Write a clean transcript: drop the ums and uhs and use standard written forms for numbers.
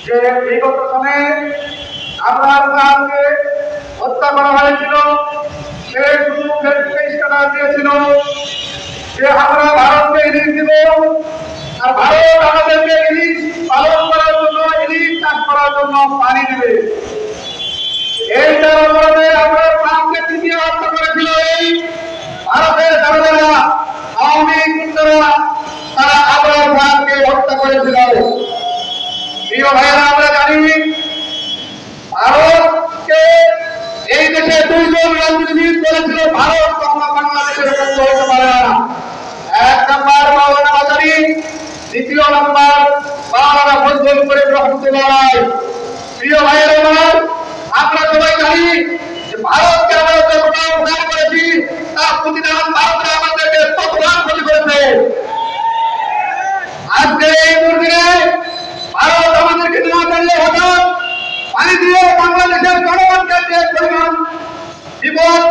যে বিগত সময়ে আবরারকে হত্যা করা হয়েছিল, সে শুধু ফেসবুকে দিয়েছিল যে আমরা ভারতকে ইলিশ দিব, আর ভারত আমাদেরকে ইলিশ পালন করার জন্য, ইলিশ চাষ করার জন্য পানি দেবে। এইটার অপরাধে আমরা প্রাণকে তৃতীয় হত্যা করেছিল এই ভারতের যারা আওয়ামী গুন্ডারা, তারা আবরারকে হত্যা করেছিল। প্রিয় ভাইয়েরা, আমরা জানি ভারতকে এই দেশে দুইজন রাজনীতিবিদ বলেছিল ভারত কখনো বাংলাদেশের মতো হতে পারে না। এক নম্বর মাওলানা ভাসানী, দ্বিতীয় নম্বর মাওলানা ফজলুল করিম রহমতুল্লাহ। প্রিয় ভাইয়েরা আমার, আমরা সবাই জানি যে ভারতকে আমরা যতটা উদ্ধার করেছি তার প্রতিদান ভারত আমাদেরকে ততবার ক্ষতি করেছে। আজকে এই দুর্দিনে ভারত আমাদেরকে না জানলে হঠাৎ পানি দিয়ে বাংলাদেশের জনগণকে যে পরিমাণ বিপদ